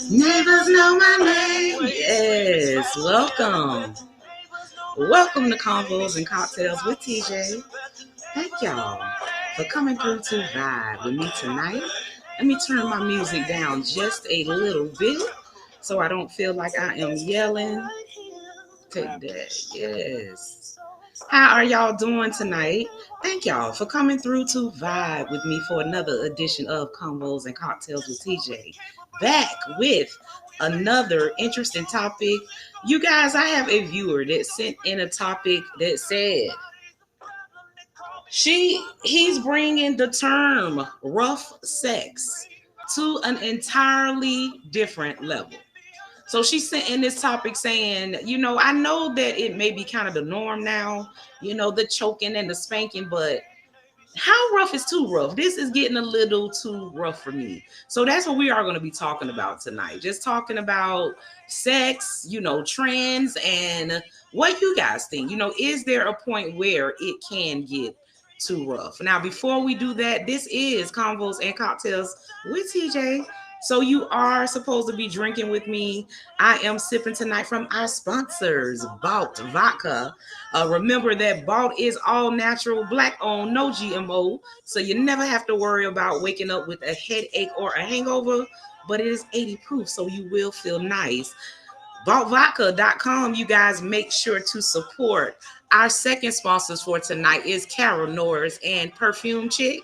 Neighbors know my name. Yes, welcome. Welcome to Convos and Cocktails with TJ. Thank y'all for coming through to vibe with me tonight. Let me turn my music down just a little bit so I don't feel like I am yelling today. Yes. How are y'all doing tonight? Thank y'all for coming through to vibe with me for another edition of Convos and Cocktails with TJ. Back with another interesting topic. You guys, I have a viewer that sent in a topic that said he's bringing the term rough sex to an entirely different level. So she sent in this topic saying, I know that it may be kind of the norm now, the choking and the spanking, but how rough is too rough? This is getting a little too rough for me. So that's what we are going to be talking about tonight. Just talking about sex, trends, and what you guys think. Is there a point where it can get too rough? Now, before we do that, this is Convos and Cocktails with TJ. So you are supposed to be drinking with me. I am sipping tonight from our sponsors, Balt Vodka. Remember that Balt is all natural, black owned, no GMO. So you never have to worry about waking up with a headache or a hangover, but it is 80 proof, so you will feel nice. BaltVodka.com, you guys make sure to support. Our second sponsors for tonight is Carol Norris and Perfume Chick.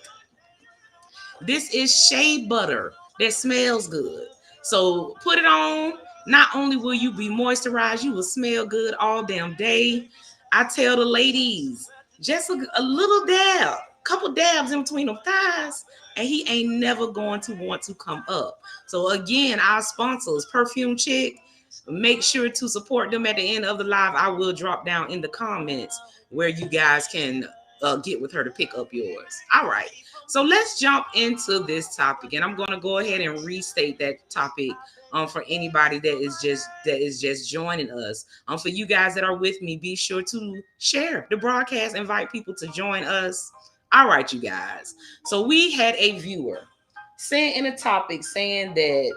This is shea butter that smells good. So put it on. Not only will you be moisturized, you will smell good all damn day. I tell the ladies, just a little dab, couple dabs in between them thighs, and he ain't never going to want to come up. So again, our sponsors, Perfume Chick, make sure to support them at the end of the live. I will drop down in the comments where you guys can get with her to pick up yours. All right. So let's jump into this topic, and I'm going to go ahead and restate that topic for anybody that is just joining us. For you guys that are with me, be sure to share the broadcast, invite people to join us. All right, you guys. So we had a viewer sent in a topic saying that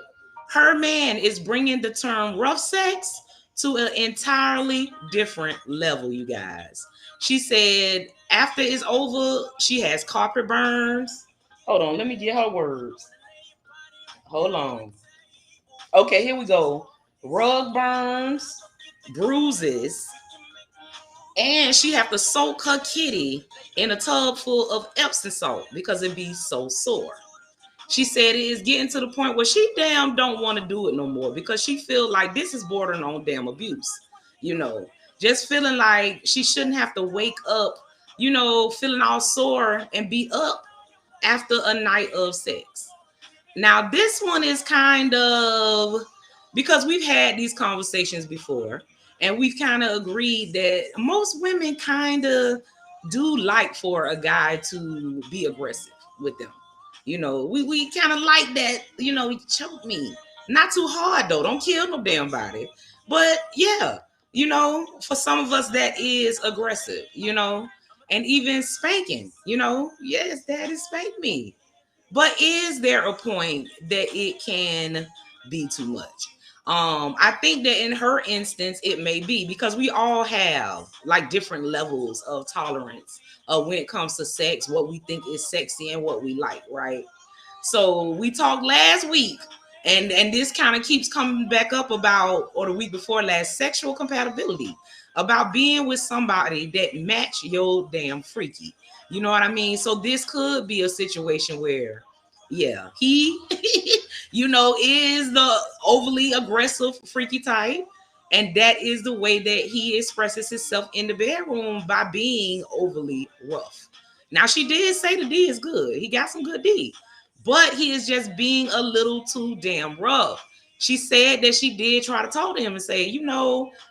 her man is bringing the term rough sex to an entirely different level, you guys. She said after it's over, she has carpet burns. Hold on, let me get her words. Hold on. Okay, here we go. Rug burns, bruises, and she have to soak her kitty in a tub full of Epsom salt because it be so sore. She said it is getting to the point where she damn don't want to do it no more because she feel like this is bordering on damn abuse. Just feeling like she shouldn't have to wake up, feeling all sore and be up after a night of sex. Now, this one is kind of, because we've had these conversations before, and we've kind of agreed that most women kind of do like for a guy to be aggressive with them. We kind of like that, choke me. Not too hard, though. Don't kill no damn body. But, yeah, for some of us, that is aggressive, and even spanking, yes, daddy spanked me. But is there a point that it can be too much? I think that in her instance, it may be because we all have like different levels of tolerance when it comes to sex, what we think is sexy and what we like, right? So we talked last week, and this kind of keeps coming back up about, or the week before last, sexual compatibility, about being with somebody that match your damn freaky. You know what I mean? So this could be a situation where, yeah, he, is the overly aggressive, freaky type. And that is the way that he expresses himself in the bedroom, by being overly rough. Now, she did say the D is good. He got some good D. but he is just being a little too damn rough. She said that she did try to talk to him and say,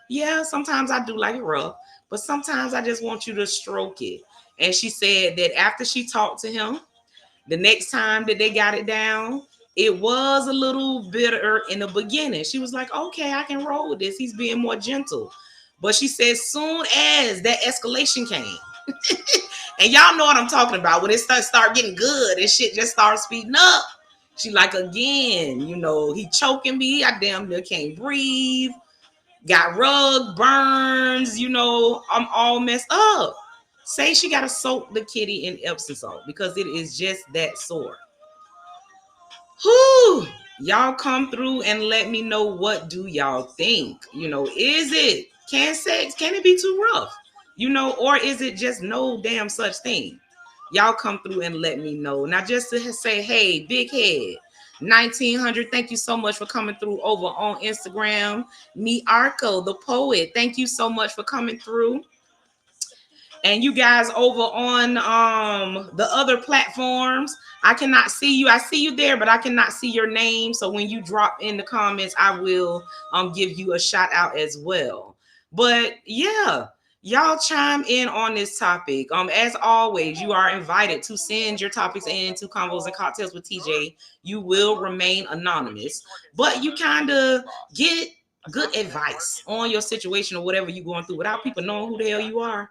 yeah, sometimes I do like it rough, but sometimes I just want you to stroke it. And she said that after she talked to him, the next time that they got it down, it was a little bitter in the beginning. She was like, okay, I can roll with this. He's being more gentle. But she said, soon as that escalation came, and y'all know what I'm talking about, when it start getting good and shit just starts speeding up. She like, again, he choking me. I damn near can't breathe. Got rug burns. I'm all messed up. Say she got to soak the kitty in Epsom salt because it is just that sore. Whew. Y'all come through and let me know, what do y'all think? Can it be too rough? Or is it just no damn such thing? Y'all come through and let me know. Now, just to say, hey, Big Head 1900, thank you so much for coming through over on Instagram. Me Arco, the poet, thank you so much for coming through. And you guys over on the other platforms, I cannot see you. I see you there, but I cannot see your name. So when you drop in the comments, I will give you a shout out as well. But yeah, y'all chime in on this topic. As always, you are invited to send your topics in to Convos and Cocktails with TJ. You will remain anonymous, but you kind of get good advice on your situation or whatever you're going through without people knowing who the hell you are.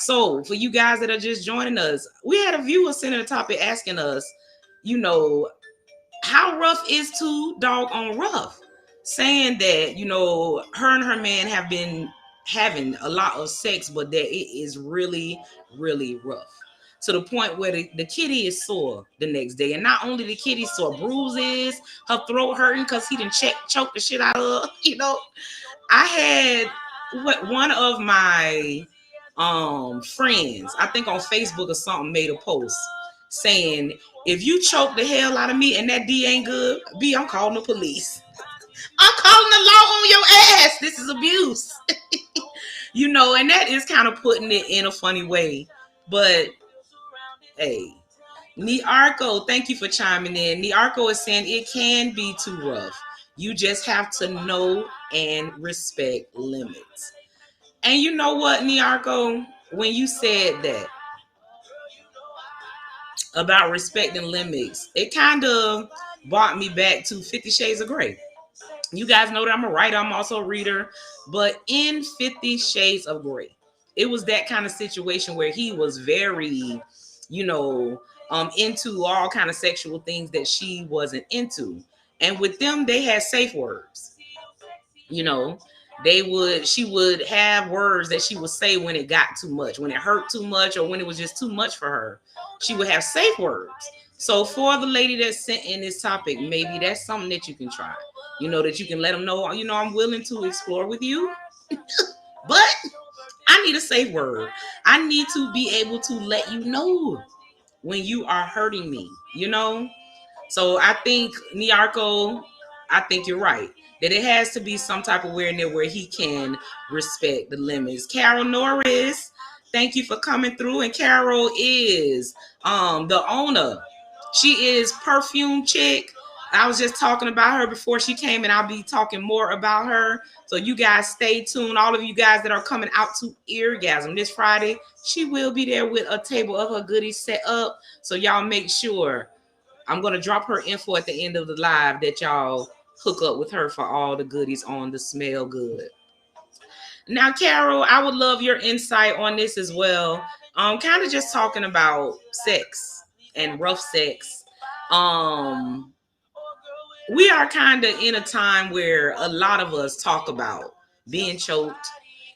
So for you guys that are just joining us, we had a viewer sending a topic asking us, how rough is too doggone rough? Saying that, her and her man have been having a lot of sex, but that it is really, really rough. To the point where the kitty is sore the next day. And not only the kitty sore, bruises, her throat hurting because he didn't choke the shit out of her. I had one of my friends, I think on Facebook or something, made a post saying, if you choke the hell out of me and that D ain't good, B, I'm calling the police. I'm calling the law on your ass. This is abuse. And that is kind of putting it in a funny way. But hey, Niarco, thank you for chiming in. Niarco is saying it can be too rough. You just have to know and respect limits. And you know what, Niarco, when you said that about respecting limits, it kind of brought me back to 50 Shades of Grey. You guys know that I'm a writer. I'm also a reader. But in 50 Shades of Grey, it was that kind of situation where he was very, into all kind of sexual things that she wasn't into. And with them, they had safe words. She would have words that she would say when it got too much, when it hurt too much, or when it was just too much for her. She would have safe words. So for the lady that sent in this topic, maybe that's something that you can try. That you can let them know, I'm willing to explore with you, but I need a safe word. I need to be able to let you know when you are hurting me, So I think, Niarco, I think you're right, that it has to be some type of awareness where he can respect the limits. Carol Norris, thank you for coming through. And Carol is the owner. She is Perfume Chick. I was just talking about her before she came, and I'll be talking more about her. So you guys stay tuned. All of you guys that are coming out to Eargasm this Friday, she will be there with a table of her goodies set up. So y'all make sure. I'm going to drop her info at the end of the live that y'all hook up with her for all the goodies on the Smell Good. Now, Carol, I would love your insight on this as well. Kind of just talking about sex and rough sex. We are kind of in a time where a lot of us talk about being choked,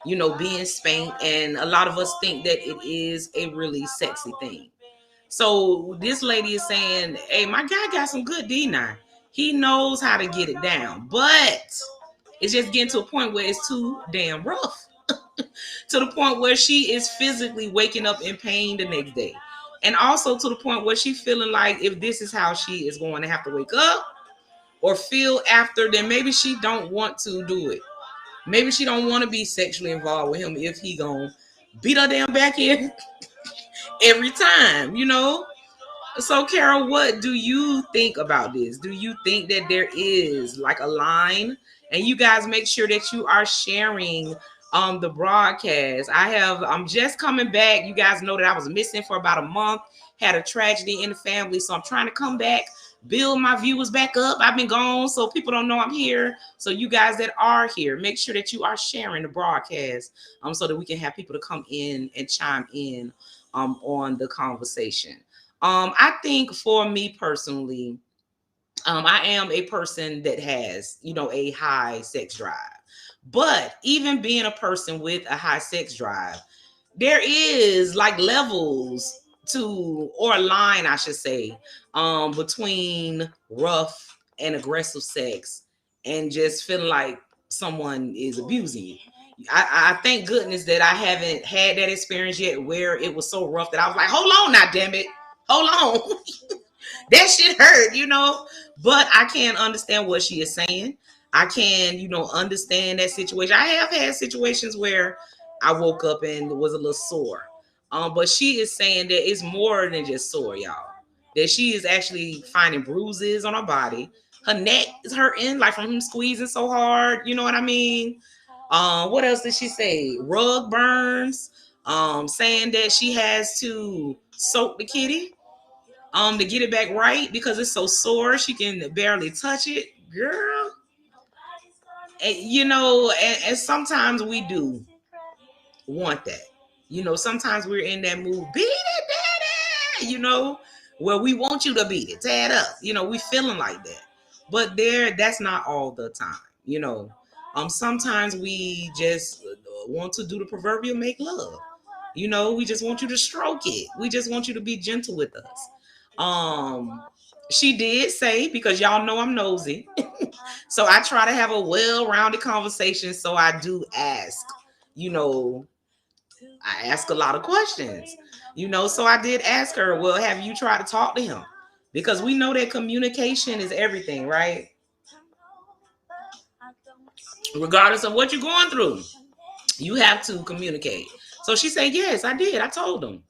being spanked, and a lot of us think that it is a really sexy thing. So this lady is saying, hey, my guy got some good D now. He knows how to get it down, but it's just getting to a point where it's too damn rough. To the point where she is physically waking up in pain the next day. And also to the point where she's feeling like if this is how she is going to have to wake up or feel after, then maybe she don't want to do it. Maybe she don't want to be sexually involved with him if he gonna beat her damn back in every time, So, Carol, what do you think about this? Do you think that there is like a line? And you guys make sure that you are sharing the broadcast. I'm just coming back. You guys know that I was missing for about a month, had a tragedy in the family. So I'm trying to come back, build my viewers back up. I've been gone, so people don't know I'm here. So you guys that are here, make sure that you are sharing the broadcast so that we can have people to come in and chime in on the conversation. I think for me personally, I am a person that has, a high sex drive. But even being a person with a high sex drive, there is like levels to, or a line, I should say, between rough and aggressive sex and just feeling like someone is abusing you. I thank goodness that I haven't had that experience yet where it was so rough that I was like, hold on now, damn it. Hold on. That shit hurt. But I can understand what she is saying. I can, understand that situation. I have had situations where I woke up and was a little sore. But she is saying that it's more than just sore, y'all. That she is actually finding bruises on her body. Her neck is hurting, like from him squeezing so hard. You know what I mean? What else did she say? Rug burns. Saying that she has to soak the kitty to get it back right because it's so sore she can barely touch it, girl. And, and sometimes we do want that. Sometimes we're in that mood, beat it, daddy, where we want you to beat it, tear it up. We feeling like that. But that's not all the time. Sometimes we just want to do the proverbial make love. We just want you to stroke it. We just want you to be gentle with us. She did say, because y'all know I'm nosy, so I try to have a well-rounded conversation. So I do ask, you know, I ask a lot of questions, So I did ask her, well, have you tried to talk to him? Because we know that communication is everything, right? Regardless of what you're going through, you have to communicate. So she said, yes, I did. I told him,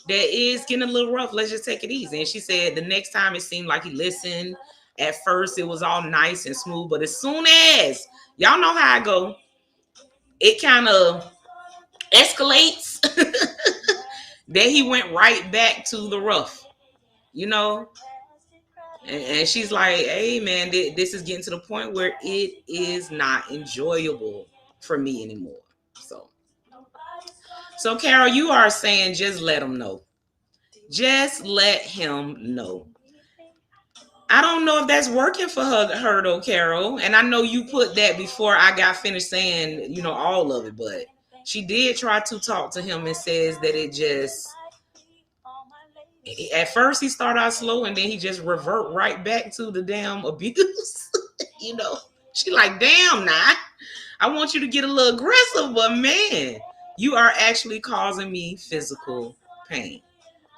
that is getting a little rough. Let's just take it easy. And she said the next time it seemed like he listened. At first, it was all nice and smooth. But as soon as, y'all know how I go, it kind of escalates. Then he went right back to the rough, you know? And she's like, hey, man, this is getting to the point where it is not enjoyable for me anymore. So Carol, you are saying just let him know. Just let him know. I don't know if that's working for her though, Carol. And I know you put that before I got finished saying, all of it, but she did try to talk to him and says that it just, at first he started out slow and then he just revert right back to the damn abuse. She like, damn, nah, I want you to get a little aggressive, but man, you are actually causing me physical pain.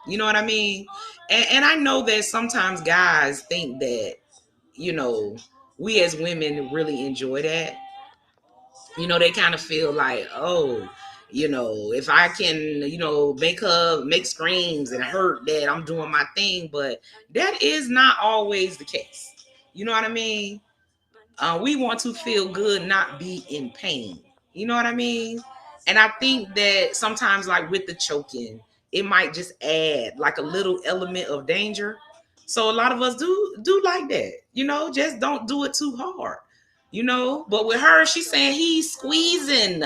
You know what I mean? And I know that sometimes guys think that, we as women really enjoy that. They kind of feel like, oh, if I can, make screams and hurt, that I'm doing my thing. But that is not always the case. You know what I mean? We want to feel good, not be in pain. You know what I mean? And I think that sometimes, like with the choking, it might just add like a little element of danger. So a lot of us do like that. Just don't do it too hard. But with her, she's saying he's squeezing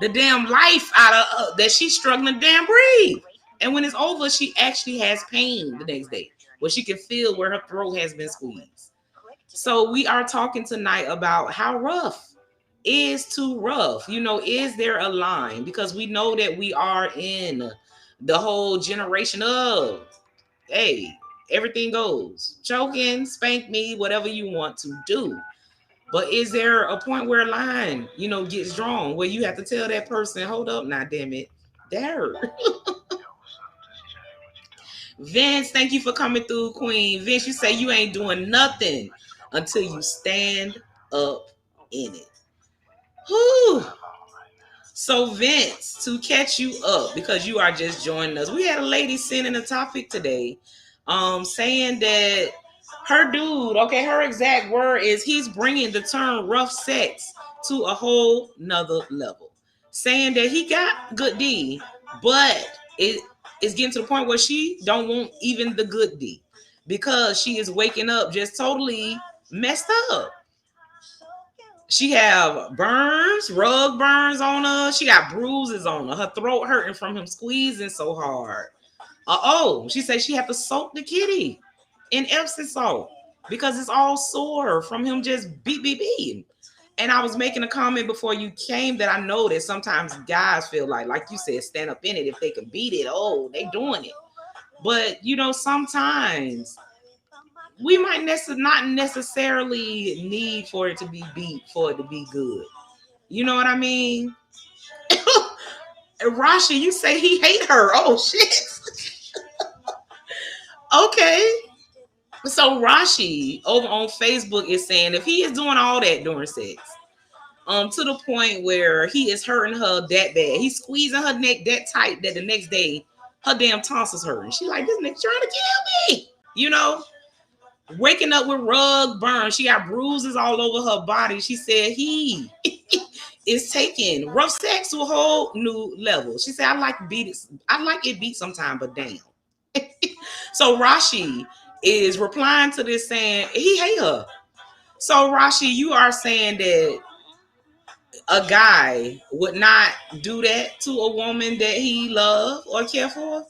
the damn life out of that she's struggling to damn breathe. And when it's over, she actually has pain the next day, where she can feel where her throat has been squeezed. So we are talking tonight about how rough is too rough. Is there a line? Because we know that we are in the whole generation of, hey, everything goes. Choking, spank me, whatever you want to do. But is there a point where a line, gets drawn where you have to tell that person, hold up now, damn it. There. Vince, thank you for coming through, Queen. Vince, you say you ain't doing nothing until you stand up in it. Whew. So Vince, to catch you up because you are just joining us, we had a lady sending a topic today, saying that her dude, okay, her exact word is he's bringing the term rough sex to a whole nother level, saying that he got good D, but it is getting to the point where she don't want even the good D because she is waking up just totally messed up. She have burns, rug burns on her. She got bruises on her. Her throat hurting from him squeezing so hard. She said she had to soak the kitty in Epsom salt because it's all sore from him just beat. And I was making a comment before you came that I know that sometimes guys feel like you said, stand up in it. If they can beat it, they doing it. But sometimes we might not necessarily need for it to be beat for it to be good. You know what I mean? Rashi, you say he hate her. Oh shit. Okay. So Rashi over on Facebook is saying if he is doing all that during sex, to the point where he is hurting her that bad, he's squeezing her neck that tight that the next day her damn tonsils hurting. She like, this nigga trying to kill me. Waking up with rug burns. She got bruises all over her body. She said he is taking rough sex to a whole new level. She said, I like it beat sometime, but damn. So Rashi is replying to this saying he hate her. So Rashi, you are saying that a guy would not do that to a woman that he love or care for?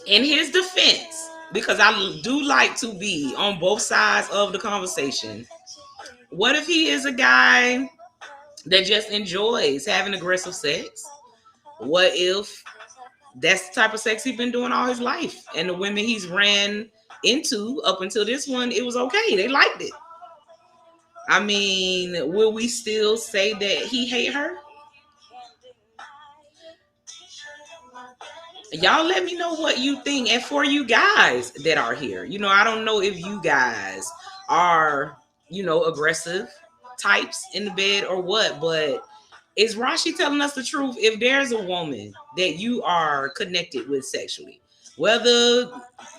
In his defense, because I do like to be on both sides of the conversation, what if he is a guy that just enjoys having aggressive sex? What if that's the type of sex he's been doing all his life, and the women he's ran into up until this one, it was okay, they liked it? I mean, will we still say that he hate her? Y'all let me know what you think. And for you guys that are here, I don't know if you guys are, aggressive types in the bed or what, but is Rashi telling us the truth? If there's a woman that you are connected with sexually, whether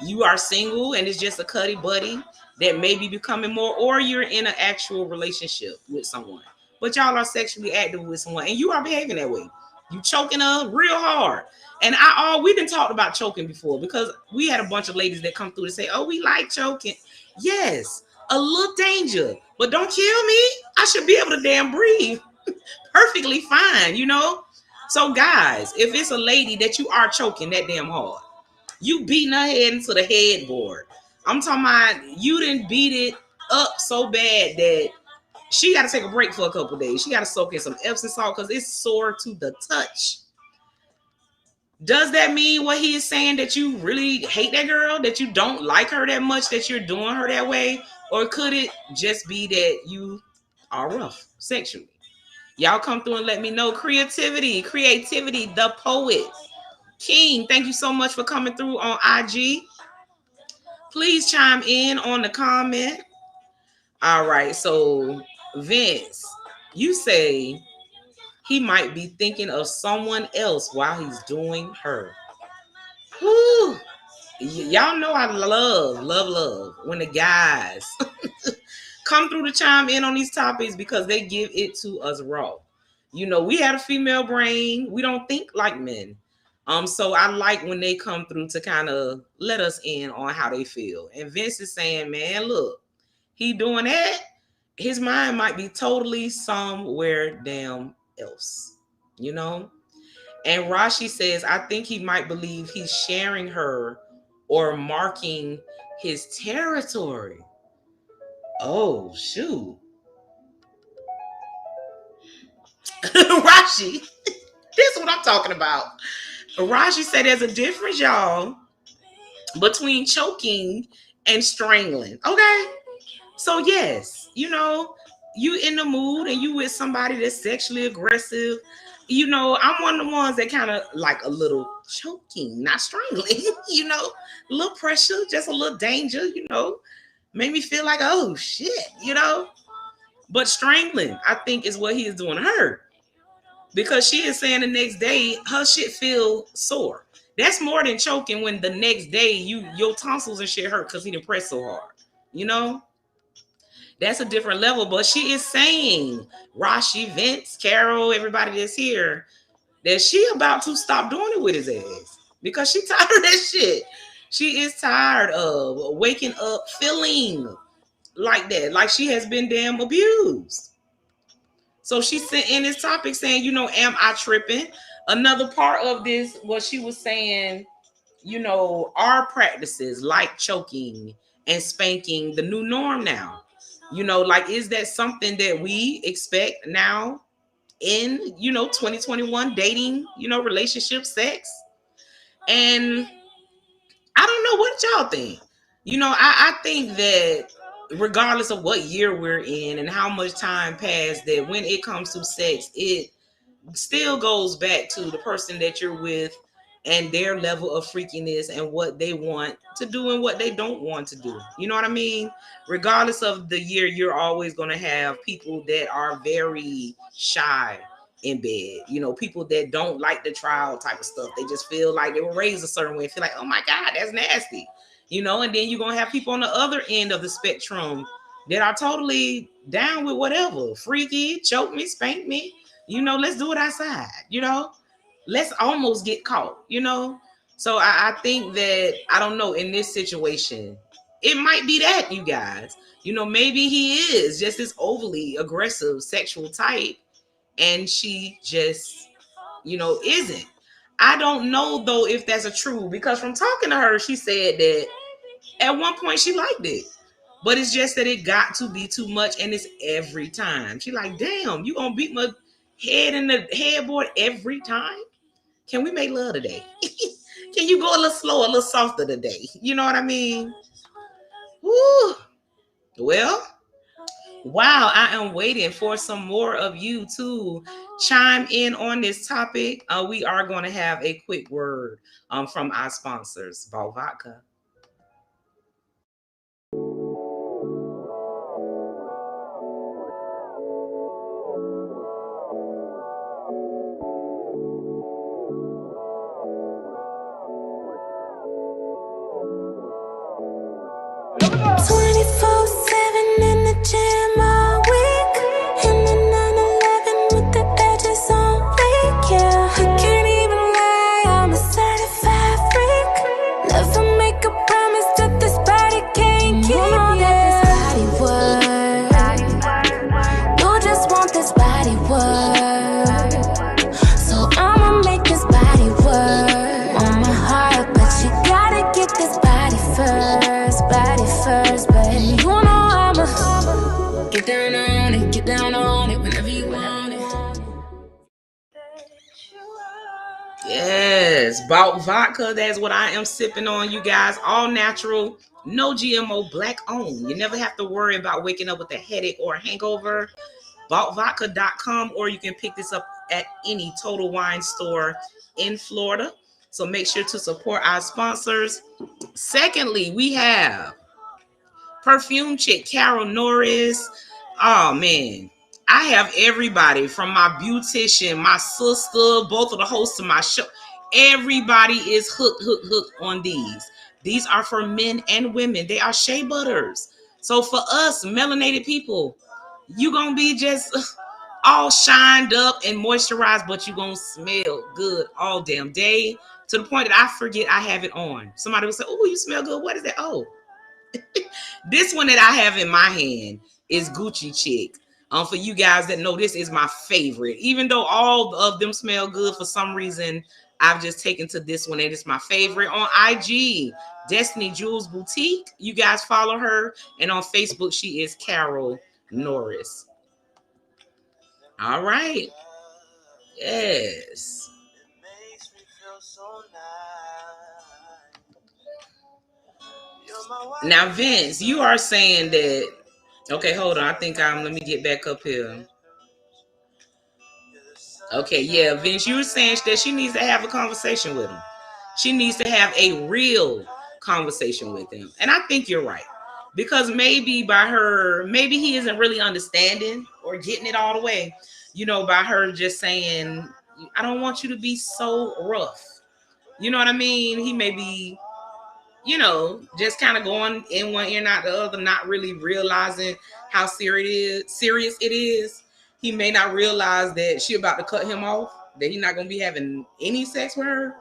you are single and it's just a cuddy buddy that may be becoming more, or you're in an actual relationship with someone, but y'all are sexually active with someone and you are behaving that way, you choking her real hard. And we didn't talk about choking before because we had a bunch of ladies that come through and say, oh, we like choking. Yes, a little danger, but don't kill me. I should be able to damn breathe perfectly fine, So guys, if it's a lady that you are choking that damn hard, you beating her head into the headboard. I'm talking about you didn't beat it up so bad that she got to take a break for a couple of days. She got to soak in some Epsom salt because it's sore to the touch. Does that mean what he is saying, that you really hate that girl, that you don't like her that much, that you're doing her that way? Or could it just be that you are rough sexually? Y'all come through and let me know. Creativity, the poet. King, thank you so much for coming through on IG. Please chime in on the comment. All right, so Vince, you say he might be thinking of someone else while he's doing her. Whew. Y'all know I love when the guys come through to chime in on these topics because they give it to us raw. We had a female brain. We don't think like men. So I like when they come through to kind of let us in on how they feel. And Vince is saying, man, look, he doing that. His mind might be totally somewhere damn else, And Rashi says, I think he might believe he's sharing her or marking his territory. Oh, shoot. Rashi, this is what I'm talking about. Rashi said there's a difference, y'all, between choking and strangling. Okay? So, yes, you in the mood and you with somebody that's sexually aggressive. I'm one of the ones that kind of like a little choking, not strangling, a little pressure, just a little danger, made me feel like, oh shit, But strangling, I think, is what he is doing to her. Because she is saying the next day her shit feel sore. That's more than choking when the next day your tonsils and shit hurt because he didn't press so hard. You know? That's a different level. But she is saying, Rashi, Vince, Carol, everybody that's here, that she about to stop doing it with his ass. Because she tired of that shit. She is tired of waking up feeling like that. Like she has been damn abused. So she sent in this topic saying, am I tripping? Another part of this, what she was saying, our practices like choking and spanking the new norm now. Like, is that something that we expect now in, 2021 dating, relationship, sex? And I don't know what y'all think. I think that regardless of what year we're in and how much time passed, that when it comes to sex, it still goes back to the person that you're with and their level of freakiness and what they want to do and what they don't want to do. You know what I mean? Regardless of the year, you're always going to have people that are very shy in bed. People that don't like the trial type of stuff. They just feel like they were raised a certain way and feel like, oh my God, that's nasty. And then you're going to have people on the other end of the spectrum that are totally down with whatever. Freaky, choke me, spank me. Let's do it outside. Let's almost get caught. So I think that, I don't know, in this situation, it might be that, you guys. Maybe he is just this overly aggressive sexual type and she just, isn't. I don't know though if that's a true, because from talking to her, she said that at one point she liked it. But it's just that it got to be too much and it's every time. She like, damn, you gonna beat my head in the headboard every time? Can we make love today? Can you go a little slower, a little softer today? You know what I mean? Woo. Well, wow, I am waiting for some more of you to chime in on this topic. We are going to have a quick word from our sponsors, Ball Vodka. Yes, Balt vodka. That's what I am sipping on, you guys. All natural, no GMO, black owned. You never have to worry about waking up with a headache or a hangover. BaltVodka.com, or you can pick this up at any Total Wine store in Florida. So make sure to support our sponsors. Secondly, we have Perfume Chick, Carol Norris. Oh man, I have everybody from my beautician, my sister, both of the hosts of my show. Everybody is hooked on these. These are for men and women. They are shea butters. So for us melanated people, you gonna be just all shined up and moisturized, but you gonna smell good all damn day, to the point that I forget I have it on. Somebody will say, oh, you smell good. What is that? Oh, this one that I have in my hand is Gucci Chick. For you guys that know, this is my favorite. Even though all of them smell good, for some reason, I've just taken to this one and it's my favorite. On IG, Destiny Jewels Boutique. You guys follow her. And on Facebook, she is Carol Norris. All right. Yes. Now, Vince, you are saying that. Okay, hold on. I think let me get back up here. Okay, yeah, Vince, you were saying that she needs to have a conversation with him. She needs to have a real conversation with him. And I think you're right. because maybe by her, maybe he isn't really understanding or getting it all the way, by her just saying, I don't want you to be so rough. You know what I mean? He may be, just kind of going in one ear, not the other, not really realizing how serious it is. He may not realize that she about to cut him off, that he's not going to be having any sex with her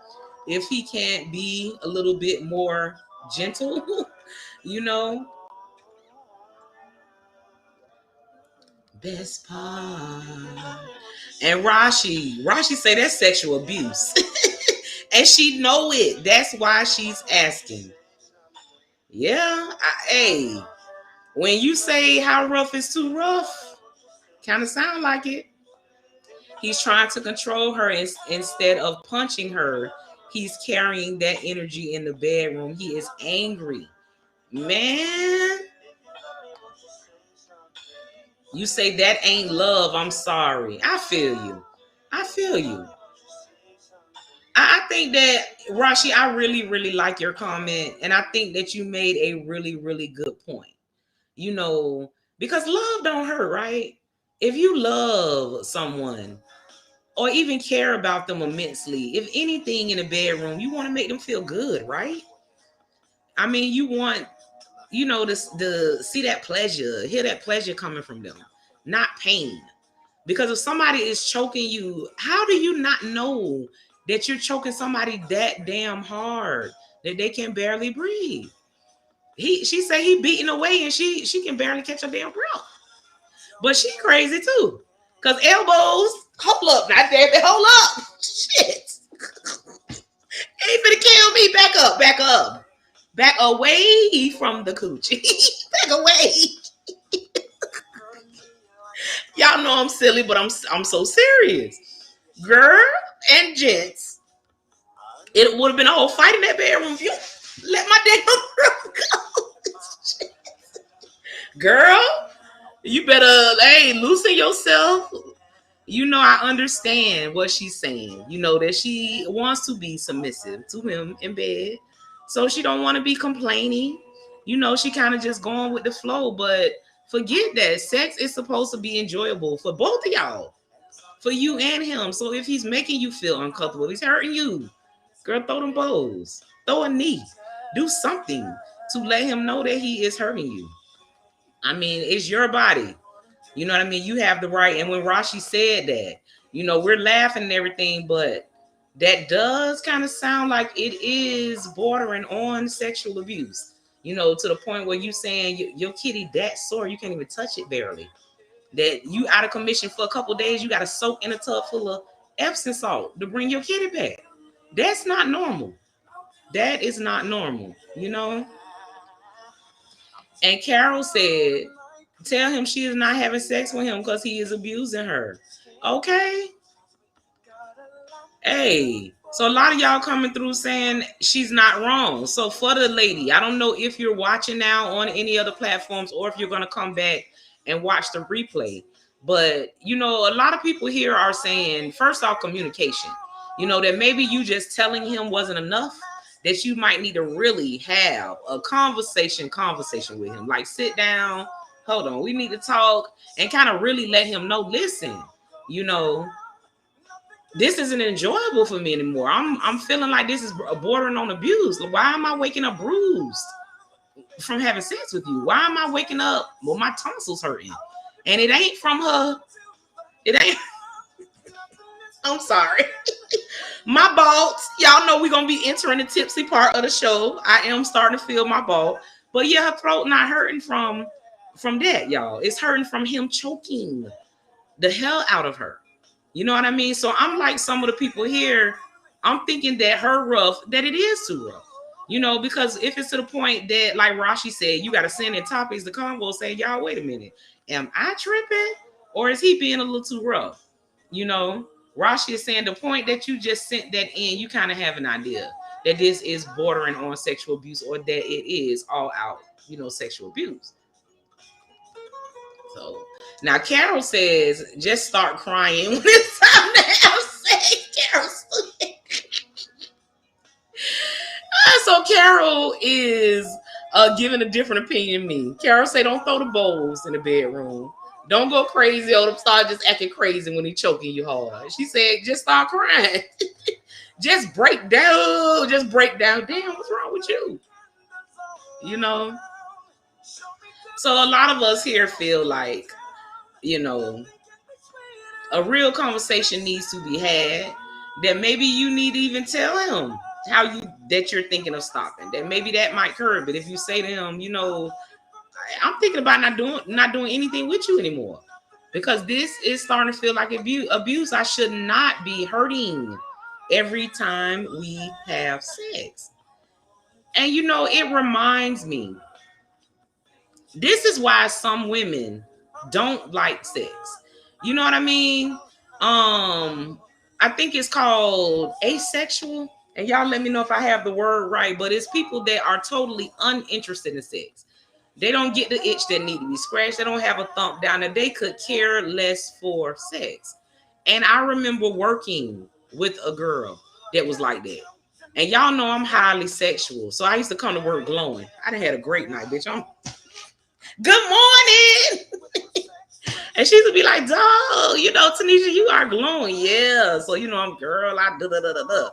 if he can't be a little bit more gentle, you know. Best part. And Rashi say that's sexual abuse. And she know it. That's why she's asking. Yeah, hey, when you say how rough is too rough, kind of sound like it. He's trying to control her instead of punching her. He's carrying that energy in the bedroom. He is angry. Man, you say that ain't love. I'm sorry. I feel you. I feel you. I think that, Rashi, I really, really like your comment. And I think that you made a really, really good point. Because love don't hurt, right? If you love someone or even care about them immensely, if anything in the bedroom, you want to make them feel good, right? I mean, you want, to see that pleasure, hear that pleasure coming from them, not pain. Because if somebody is choking you, how do you not know that you're choking somebody that damn hard that they can barely breathe? She say he beating away and she can barely catch a damn breath. But she crazy too. Cause elbows, hold up, not damn it, hold up. Shit. Ain't finna kill me. Back up, back up. Back away from the coochie. Back away. Y'all know I'm silly, but I'm so serious. Girl and gents, it would have been a whole fight in that bedroom if you let my damn go. Girl, you better, hey, loosen yourself. I understand what she's saying. That she wants to be submissive to him in bed. So she don't want to be complaining. She kind of just going with the flow. But forget that. Sex is supposed to be enjoyable for both of y'all. For you and him. So if he's making you feel uncomfortable, he's hurting you. Girl, throw them bows. Throw a knee. Do something to let him know that he is hurting you. I mean, it's your body. You know what I mean? You have the right. And when Rashi said that, we're laughing and everything, but that does kind of sound like it is bordering on sexual abuse. To the point where you saying your kitty that sore, you can't even touch it barely. That you out of commission for a couple of days, you got to soak in a tub full of Epsom salt to bring your kitty back. That's not normal. That is not normal, And Carol said, tell him she is not having sex with him because he is abusing her. Okay. Hey, so a lot of y'all coming through saying she's not wrong. So for the lady, I don't know if you're watching now on any other platforms or if you're going to come back and watch the replay. But, a lot of people here are saying, first off, communication. That maybe you just telling him wasn't enough, that you might need to really have a conversation with him. Like, sit down, hold on, we need to talk and kind of really let him know, listen, this isn't enjoyable for me anymore. I'm feeling like this is bordering on abuse. Why am I waking up bruised from having sex with you? Why am I waking up with my tonsils hurting? And it ain't from her. It ain't. I'm sorry. My bald. Y'all know we're going to be entering the tipsy part of the show. I am starting to feel my bald. But yeah, her throat not hurting from that, y'all. It's hurting from him choking the hell out of her. You know what I mean? So I'm like some of the people here, I'm thinking that her rough, that it is too rough. Because if it's to the point that, like Rashi said, you got to send in topics to Convo saying, y'all, wait a minute. Am I tripping? Or is he being a little too rough? Rashi is saying the point that you just sent that in, you kind of have an idea that this is bordering on sexual abuse or that it is all out, sexual abuse. So now Carol says, just start crying when it's time to have sex. Carol. So Carol is giving a different opinion than me. Carol say don't throw the bowls in the bedroom. Don't go crazy on him. Start just acting crazy when he choking you hard. She said just start crying. Just break down. Just break down. Damn, what's wrong with you? You know. So a lot of us here feel like, you know, a real conversation needs to be had. That maybe you need to even tell him how you that you're thinking of stopping. That maybe that might curb it if you say to him, you know, I'm thinking about not doing anything with you anymore because this is starting to feel like abuse. I should not be hurting every time we have sex. And you know, it reminds me. This is why some women don't like sex. You know what I mean? I think it's called asexual. And y'all let me know if I have the word right, but it's people that are totally uninterested in sex. They don't get the itch that need to be scratched. They don't have a thump down there. They could care less for sex. And I remember working with a girl that was like that. And y'all know I'm highly sexual. So I used to come to work glowing. I done had a great night, bitch. I'm good morning. And she would be like, dog, you know, Tanisha, you are glowing. Yeah. So, you know, I'm girl, I da da da da da.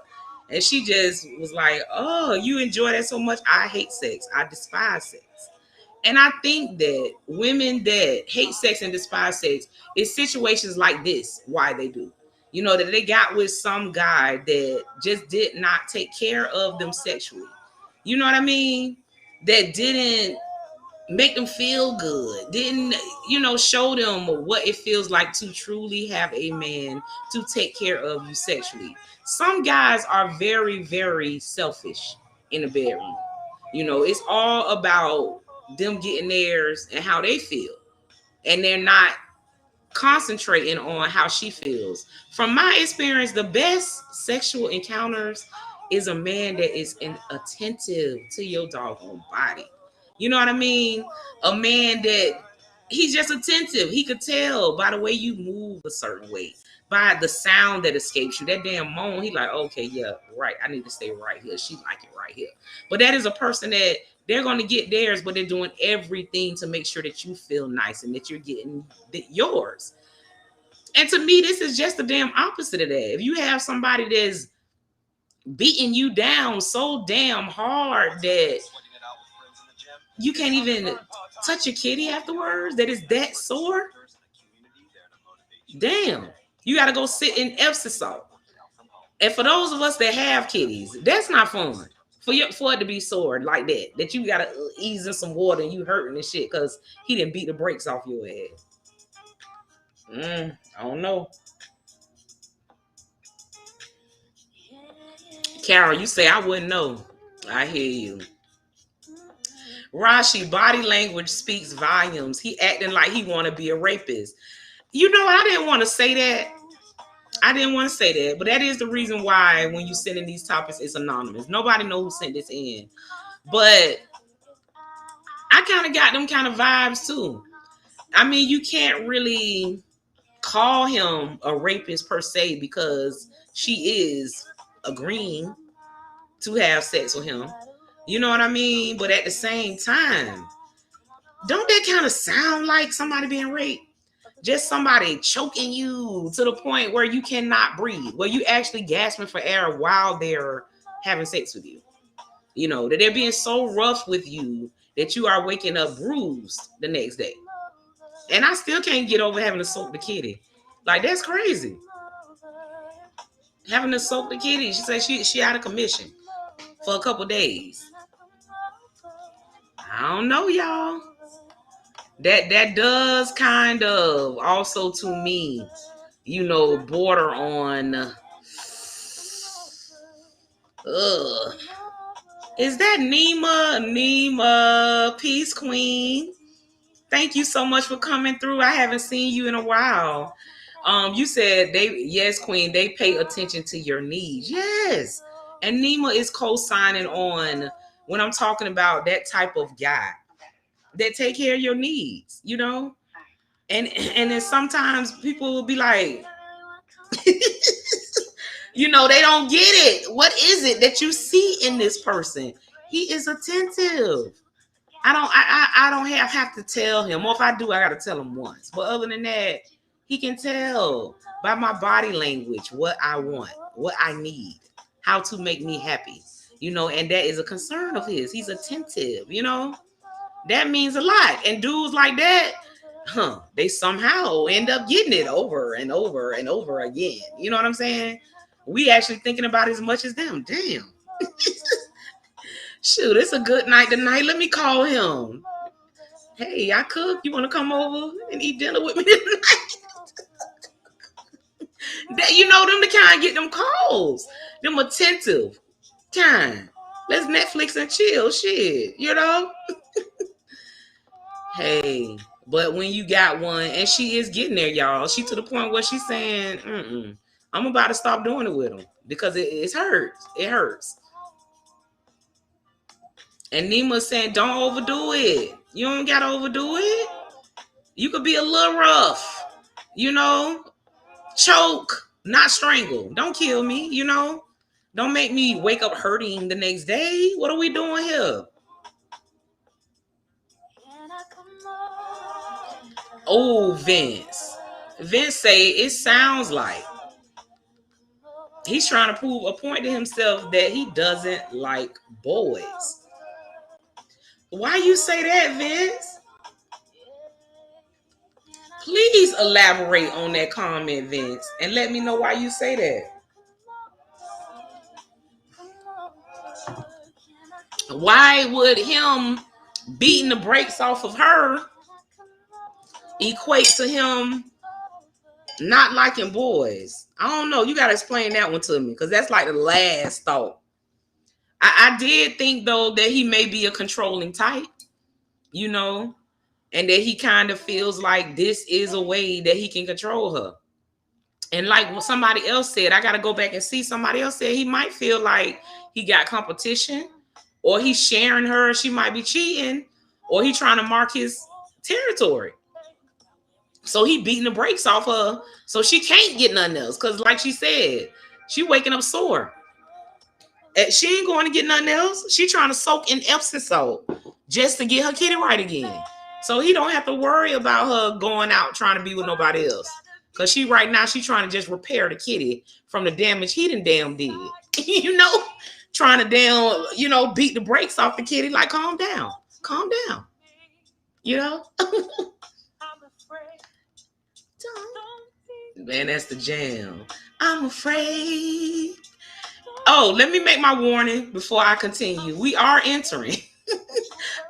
And she just was like, oh, you enjoy that so much. I hate sex. I despise sex. And I think that women that hate sex and despise sex, it's situations like this why they do. You know, that they got with some guy that just did not take care of them sexually. You know what I mean? That didn't make them feel good, didn't, you know, show them what it feels like to truly have a man to take care of you sexually. Some guys are very, very selfish in the bedroom. You know, it's all about them getting theirs and how they feel. And they're not concentrating on how she feels. From my experience, the best sexual encounters is a man that is attentive to your doggone body. You know what I mean? A man that he's just attentive. He could tell by the way you move a certain way, by the sound that escapes you. That damn moan, he like, okay, yeah, right. I need to stay right here. She like it right here. But that is a person that they're going to get theirs, but they're doing everything to make sure that you feel nice and that you're getting yours. And to me, this is just the damn opposite of that. If you have somebody that's beating you down so damn hard that you can't even touch your kitty afterwards, that is that sore, damn, you got to go sit in Epsom salt. And for those of us that have kitties, that's not fun. For it to be sore like that you gotta ease in some water and you hurting and shit because he didn't beat the brakes off your head. I don't know. Carol, you say I wouldn't know. I hear you. Rashi, body language speaks volumes. He acting like he want to be a rapist. You know, I didn't want to say that. I didn't want to say that, but that is the reason why when you send in these topics, it's anonymous. Nobody knows who sent this in. But I kind of got them kind of vibes too. I mean, you can't really call him a rapist per se because she is agreeing to have sex with him. You know what I mean? But at the same time, don't that kind of sound like somebody being raped? Just somebody choking you to the point where you cannot breathe, where you actually gasping for air while they're having sex with you. You know, that they're being so rough with you that you are waking up bruised the next day. And I still can't get over having to soak the kitty. Like, that's crazy. Having to soak the kitty. She said she out of commission for a couple days. I don't know, y'all. That does kind of also to me, you know, border on is that Nima Peace Queen? Thank you so much for coming through. I haven't seen you in a while. You said yes, Queen, they pay attention to your needs. Yes. And Nima is co-signing on when I'm talking about that type of guy that take care of your needs, you know? And then sometimes people will be like, you know, they don't get it. What is it that you see in this person? He is attentive. I don't have to tell him. Or if I do, I gotta tell him once. But other than that, he can tell by my body language what I want, what I need, how to make me happy. And that is a concern of his. He's attentive. That means a lot. And dudes like that, they somehow end up getting it over and over and over again. You know what I'm saying? We actually thinking about it as much as them. Damn. Shoot, it's a good night tonight. Let me call him. Hey, I cook. You want to come over and eat dinner with me tonight? Them the kind get them calls. Them attentive kind. Let's Netflix and chill. Shit. Hey, but when you got one, and she is getting there, y'all. She to the point where she's saying, I'm about to stop doing it with him because it hurts. It hurts. And Nima's saying, don't overdo it. You don't got to overdo it. You could be a little rough, choke, not strangle. Don't kill me, Don't make me wake up hurting the next day. What are we doing here? Oh, Vince. Vince say it sounds like he's trying to prove a point to himself that he doesn't like boys. Why you say that, Vince? Please elaborate on that comment, Vince, and let me know why you say that. Why would him beating the brakes off of her equate to him not liking boys? I don't know. You got to explain that one to me because that's like the last thought. I did think, though, that he may be a controlling type, and that he kind of feels like this is a way that he can control her. And like what somebody else said, I got to go back and see. Somebody else said he might feel like he got competition, or he's sharing her. She might be cheating, or he trying to mark his territory. So he beating the brakes off her so she can't get nothing else. Because like she said, she waking up sore. She ain't going to get nothing else. She trying to soak in Epsom salt just to get her kitty right again. So he don't have to worry about her going out trying to be with nobody else. Because she right now, she trying to just repair the kitty from the damage he done damn did. Trying to damn, beat the brakes off the kitty. Like, calm down. Calm down. Man, that's the jam. I'm afraid. Oh, let me make my warning before I continue. We are entering.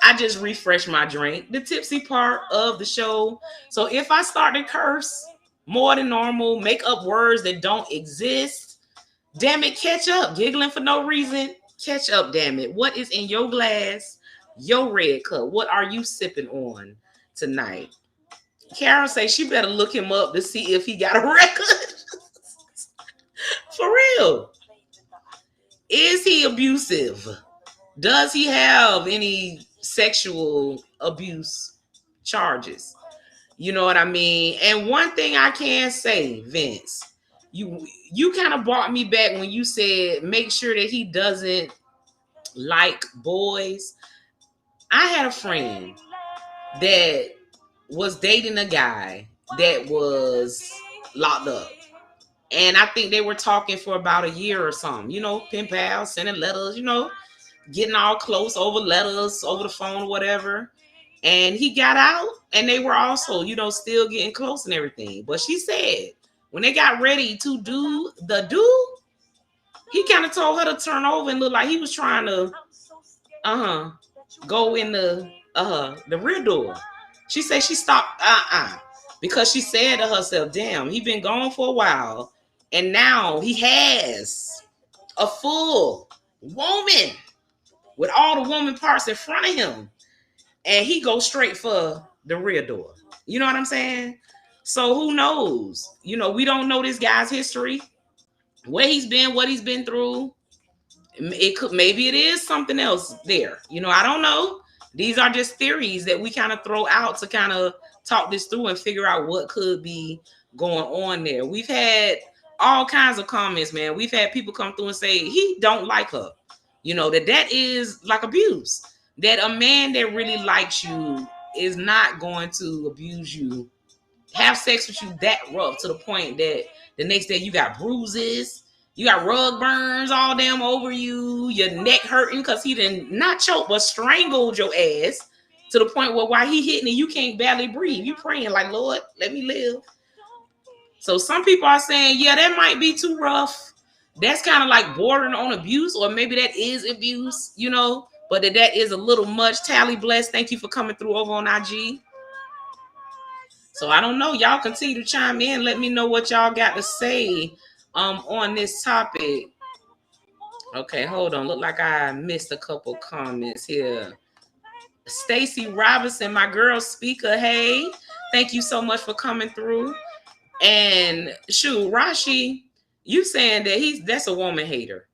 I just refreshed my drink. The tipsy part of the show. So if I start to curse more than normal, make up words that don't exist, damn it, catch up. Giggling for no reason, catch up, damn it. What is in your glass, your red cup? What are you sipping on tonight? Carol say she better look him up to see if he got a record. For real. Is he abusive? Does he have any sexual abuse charges? You know what I mean? And one thing I can say, Vince, you kind of brought me back when you said make sure that he doesn't like boys. I had a friend that was dating a guy that was locked up. And I think they were talking for about a year or something, pen pals, sending letters, getting all close over letters, over the phone, whatever. And he got out and they were also, still getting close and everything. But she said when they got ready to do the he kind of told her to turn over and look like he was trying to go in the rear door. She said she stopped because she said to herself, damn, he been gone for a while. And now he has a full woman with all the woman parts in front of him. And he goes straight for the rear door. You know what I'm saying? So who knows? We don't know this guy's history, where he's been, what he's been through. Maybe it is something else there. I don't know. These are just theories that we kind of throw out to kind of talk this through and figure out what could be going on there. We've had all kinds of comments, man. We've had people come through and say he don't like her. That is like abuse. that a man that really likes you is not going to abuse you, have sex with you that rough to the point that the next day you got bruises, you got rug burns all damn over you, your neck hurting because he didn't not choke but strangled your ass to the point where while he hitting it, you can't barely breathe. You praying like, Lord, let me live. So some people are saying, yeah, that might be too rough. That's kind of like bordering on abuse, or maybe that is abuse, but that is a little much. Tally Bless, thank you for coming through over on IG. So I don't know. Y'all continue to chime in. Let me know what y'all got to say on this topic. Okay, hold on. Look like I missed a couple comments here. Stacy Robinson, my girl speaker. Hey, thank you so much for coming through. And shoot, Rashi, you saying that that's a woman hater.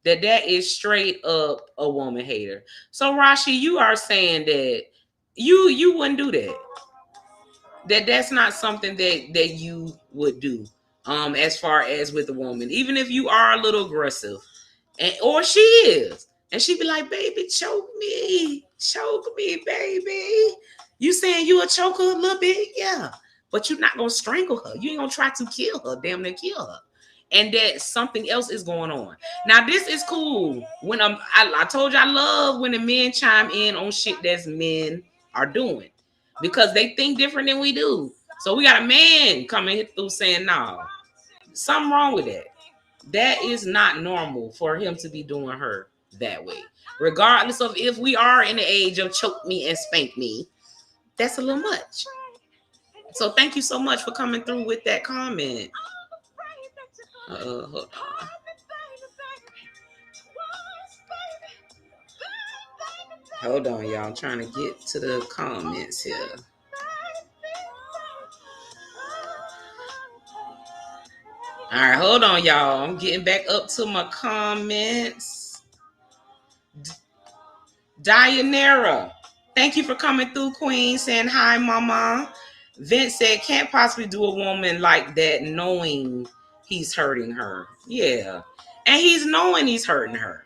That is straight up a woman hater. So Rashi, you are saying that you wouldn't do that. That's not something that you would do. As far as with a woman, even if you are a little aggressive, or she is, and she be like, baby, choke me, baby. You saying you a choke her a little bit? Yeah. But you're not going to strangle her. You ain't going to try to kill her, damn near kill her. And that something else is going on. Now, this is cool. When I told you I love when the men chime in on shit that men are doing. Because they think different than we do. So we got a man coming through saying, no, something wrong with that. That is not normal for him to be doing her that way. Regardless of if we are in the age of choke me and spank me, that's a little much. So thank you so much for coming through with that comment. Hold on. Hold on, y'all. I'm trying to get to the comments here. All right, hold on, y'all. I'm getting back up to my comments. Dianera, thank you for coming through, Queen, saying hi, mama. Vince said, can't possibly do a woman like that knowing he's hurting her. Yeah. And he's knowing he's hurting her.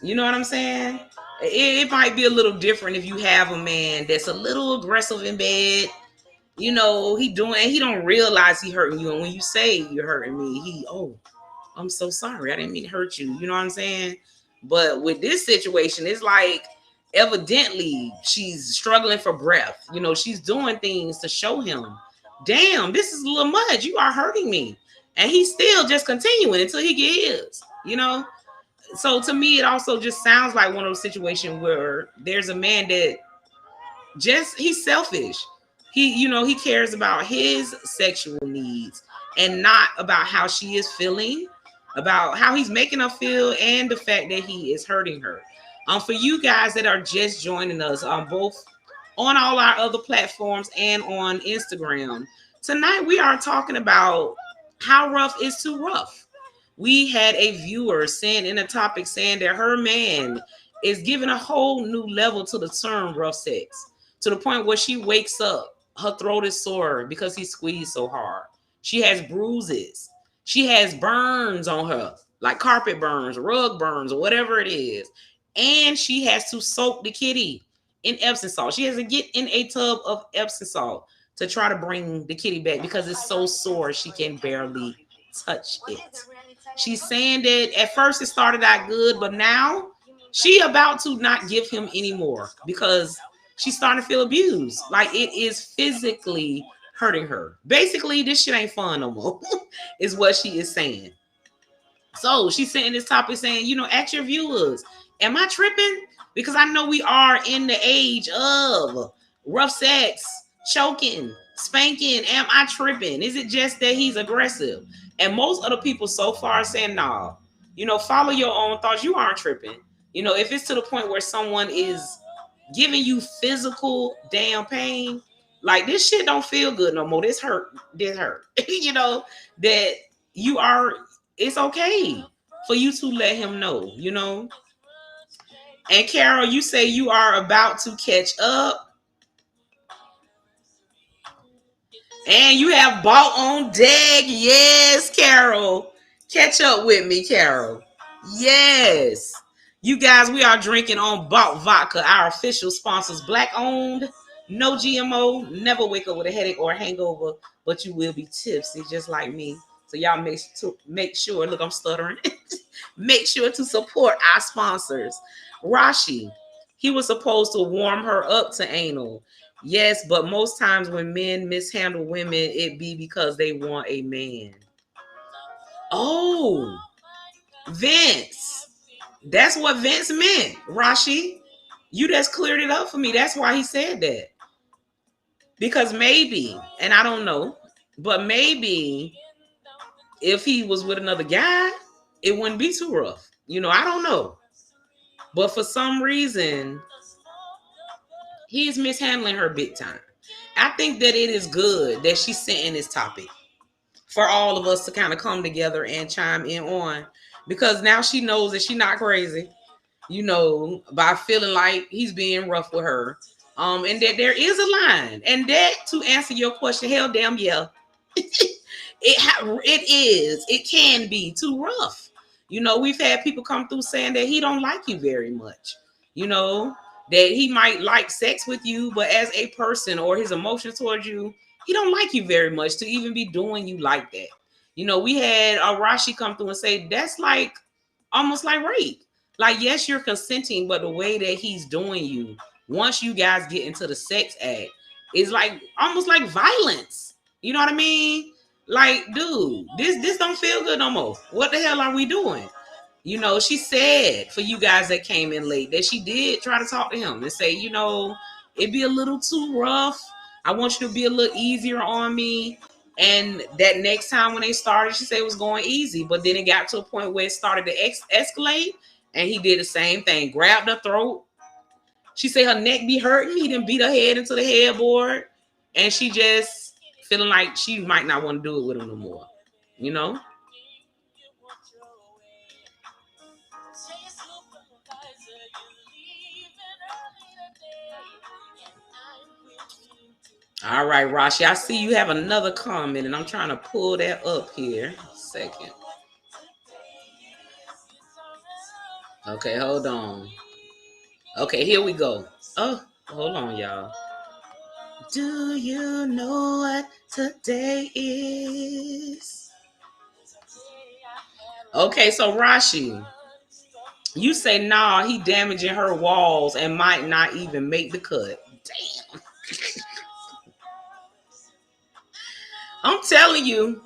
You know what I'm saying? It might be a little different if you have a man that's a little aggressive in bed. He don't realize he hurting you. And when you say you're hurting me, I'm so sorry. I didn't mean to hurt you. You know what I'm saying? But with this situation, it's like evidently she's struggling for breath. She's doing things to show him, damn, this is a little much. You are hurting me. And he's still just continuing until he gets his, So to me, it also just sounds like one of those situations where there's a man that he's selfish. He cares about his sexual needs and not about how she is feeling, about how he's making her feel, and the fact that he is hurting her. For you guys that are just joining us, both on all our other platforms and on Instagram, tonight we are talking about how rough is too rough. We had a viewer saying in a topic saying that her man is giving a whole new level to the term rough sex, to the point where she wakes up, her throat is sore because he squeezed so hard. She has bruises. She has burns on her, like carpet burns, rug burns, or whatever it is. And she has to soak the kitty in Epsom salt. She has to get in a tub of Epsom salt to try to bring the kitty back because it's so sore she can barely touch it. She's saying that at first it started out good, but now she about to not give him anymore because she's starting to feel abused. Like it is physically hurting her. Basically, this shit ain't fun no more, is what she is saying. So she's saying this topic saying, ask your viewers, am I tripping? Because I know we are in the age of rough sex, choking, spanking. Am I tripping? Is it just that he's aggressive? And most of the people so far are saying, no, follow your own thoughts. You aren't tripping. If it's to the point where someone is giving you physical damn pain, like this shit don't feel good no more. This hurt. That you are, it's okay for you to let him know, And Carol, you say you are about to catch up. And you have bought on deck. Yes, Carol. Catch up with me, Carol. Yes. You guys, we are drinking on Balt Vodka, our official sponsors. Black owned, no GMO, never wake up with a headache or a hangover, but you will be tipsy just like me. So y'all make sure, look, I'm stuttering. Make sure to support our sponsors. Rashi, he was supposed to warm her up to anal. Yes, but most times when men mishandle women, it be because they want a man. Oh, Vince. That's what Vince meant, Rashi. You just cleared it up for me. That's why he said that. Because maybe, and I don't know, but maybe if he was with another guy, it wouldn't be too rough. I don't know. But for some reason, he's mishandling her big time. I think that it is good that she's sent in this topic for all of us to kind of come together and chime in on, because now she knows that she's not crazy, by feeling like he's being rough with her. And that there is a line. And that, to answer your question, hell damn yeah. It is. It can be too rough. We've had people come through saying that he don't like you very much. That he might like sex with you, but as a person or his emotions towards you, he don't like you very much to even be doing you like that. We had Arashi come through and say that's like almost like rape. Like, yes, you're consenting, but the way that he's doing you, once you guys get into the sex act, is like almost like violence. You know what I mean? Like, dude, this don't feel good no more. What the hell are we doing? She said, for you guys that came in late, that she did try to talk to him and say, it'd be a little too rough. I want you to be a little easier on me. And that next time when they started, she said it was going easy. But then it got to a point where it started to escalate. And he did the same thing. Grabbed her throat. She said her neck be hurting. He didn't beat her head into the headboard. And she just feeling like she might not want to do it with him no more. All right, Rashi, I see you have another comment, and I'm trying to pull that up here. Second. Okay, hold on. Okay, here we go. Oh, hold on, y'all. Do you know what today is? Okay, so Rashi, you say, nah, he damaging her walls and might not even make the cut. Damn. I'm telling you,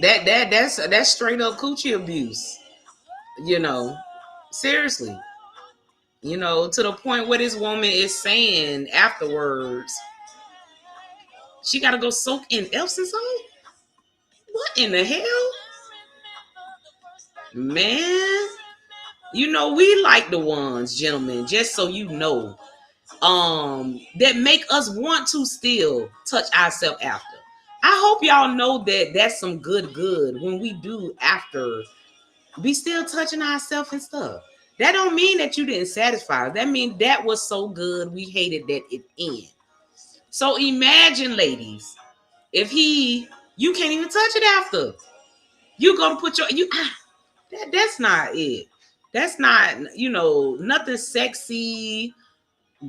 that's straight up coochie abuse. Seriously. To the point where this woman is saying afterwards, she got to go soak in Epsom salt? What in the hell? Man, we like the ones, gentlemen, just so you know, that make us want to still touch ourselves after. I hope y'all know that that's some good when we do after we still touching ourselves and stuff. That don't mean that you didn't satisfy us. That means that was so good we hated that it ended. So imagine, ladies, if you can't even touch it after. You go to put that's not it. That's not, nothing sexy,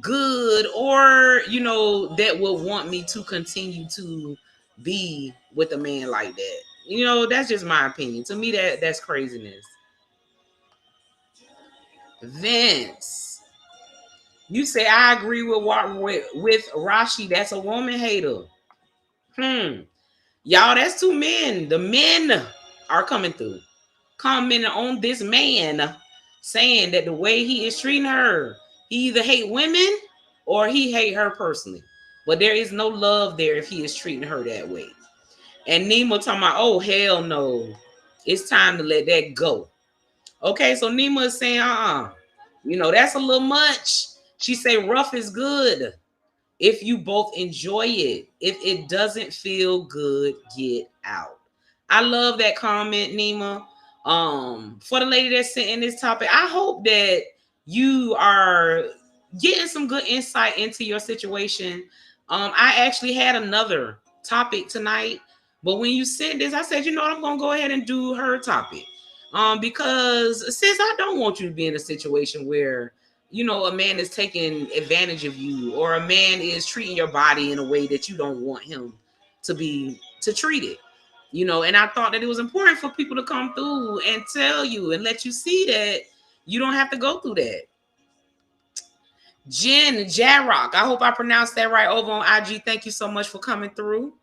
good, or, that will want me to continue to be with a man like that. That's just my opinion. To me, that's craziness. Vince, you say I agree with Rashi. That's a woman hater. Y'all, that's two men. The men are coming through, commenting on this man, saying that the way he is treating her, he either hate women or he hate her personally. But there is no love there if he is treating her that way. And Nima talking about, oh, hell no. It's time to let that go. Okay, so Nima is saying, that's a little much. She say rough is good if you both enjoy it. If it doesn't feel good, get out. I love that comment, Nima. For the lady that's sent in this topic, I hope that you are getting some good insight into your situation. I actually had another topic tonight, But when you said this, I said, you know what, I'm gonna go ahead and do her topic. Because sis, I don't want you to be in a situation where, you know, a man is taking advantage of you, or a man is treating your body in a way that you don't want him to treat it. You know, and I thought that it was important for people to come through and tell you and let you see that you don't have to go through that. Jen Jarrock, I hope I pronounced that right over on IG. Thank you so much for coming through.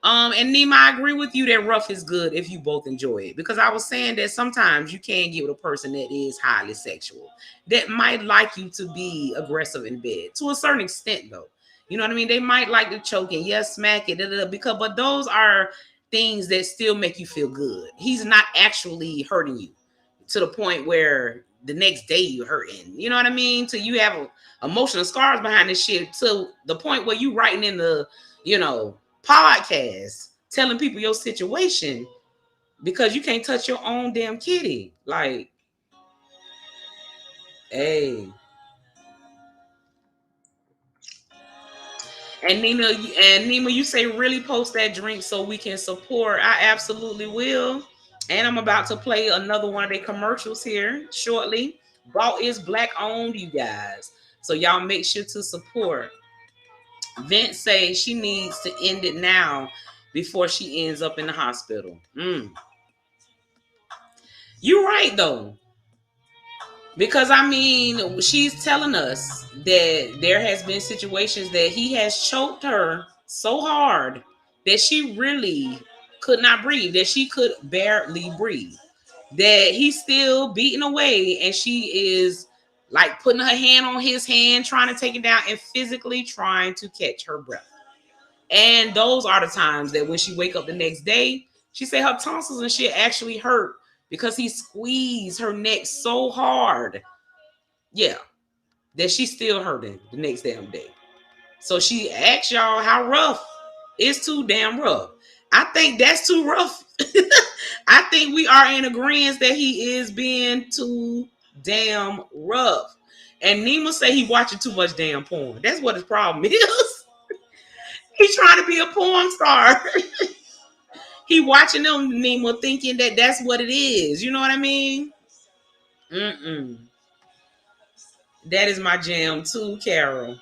And Nima, I agree with you that rough is good if you both enjoy it. Because I was saying that sometimes you can get with a person that is highly sexual, that might like you to be aggressive in bed to a certain extent, though. You know what I mean? They might like to choke and yes, smack it, because but those are things that still make you feel good. He's not actually hurting you to the point where the next day you're hurting. You know what I mean? So you have emotional scars behind this shit to the point where you writing in the, you know, podcast telling people your situation because you can't touch your own damn kitty. Like, hey. And Nima, you say really post that drink so we can support. I absolutely will. And I'm about to play another one of their commercials here shortly. Ball is black owned, you guys. So y'all make sure to support. Vince says she needs to end it now before she ends up in the hospital. You're right, though. Because, I mean, she's telling us that there has been situations that he has choked her so hard that she really could not breathe, that she could barely breathe, that he's still beating away and she is like putting her hand on his hand, trying to take it down and physically trying to catch her breath. And those are the times that when she wake up the next day, she said her tonsils and shit actually hurt because he squeezed her neck so hard. Yeah, that she's still hurting the next damn day. So she asked y'all how rough. It's too damn rough. I think that's too rough. I think we are in agreement that he is being too damn rough. And Nima say he watching too much damn porn. That's what his problem is. He's trying to be a porn star. He watching them, Nima, thinking that that's what it is. You know what I mean? That is my jam too, Carol.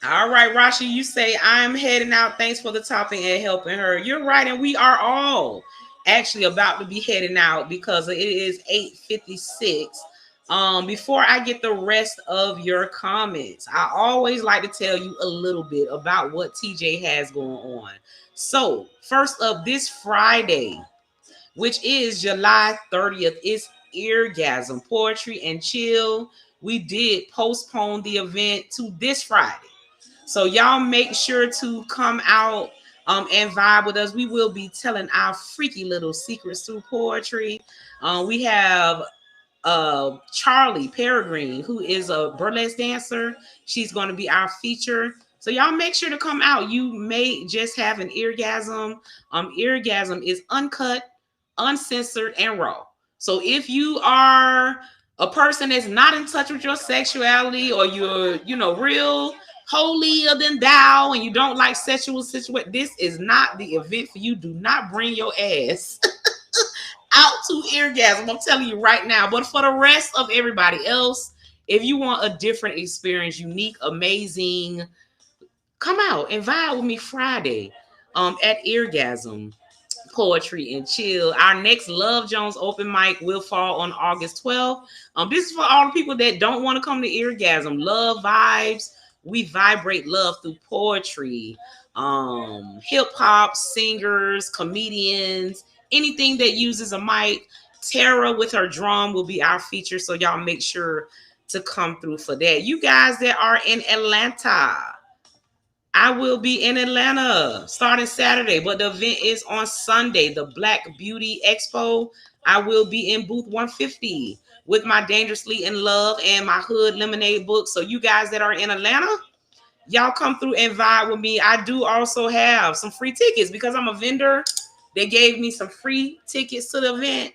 All right, Rashi, you say I'm heading out. Thanks for the topic and helping her. You're right, and we are all actually about to be heading out because it is 8:56. Before I get the rest of your comments, I always like to tell you a little bit about what TJ has going on. So, first up, this Friday, which is July 30th, is Eargasm Poetry and Chill. We did postpone the event to this Friday. So y'all make sure to come out and vibe with us. We will be telling our freaky little secrets through poetry. We have Charlie Peregrine, who is a burlesque dancer. She's going to be our feature. So y'all make sure to come out. You may just have an eargasm. Eargasm is uncut, uncensored, and raw. So if you are a person that's not in touch with your sexuality, or you're, you know, real holier than thou and you don't like sexual situation, this is not the event for you. Do not bring your ass out to Eargasm. I'm telling you right now. But for the rest of everybody else, if you want a different experience, unique, amazing, come out and vibe with me Friday at Eargasm Poetry and Chill. Our next Love Jones open mic will fall on August 12th. This is for all the people that don't want to come to Eargasm. Love vibes. We vibrate love through poetry, hip hop, singers, comedians, anything that uses a mic. Tara with her drum will be our feature. So y'all make sure to come through for that. You guys that are in Atlanta, I will be in Atlanta starting Saturday, but the event is on Sunday, the Black Beauty Expo. I will be in booth 150 with my Dangerously in Love and my Hood Lemonade book. So you guys that are in Atlanta, y'all come through and vibe with me. I do also have some free tickets because I'm a vendor. They gave me some free tickets to the event.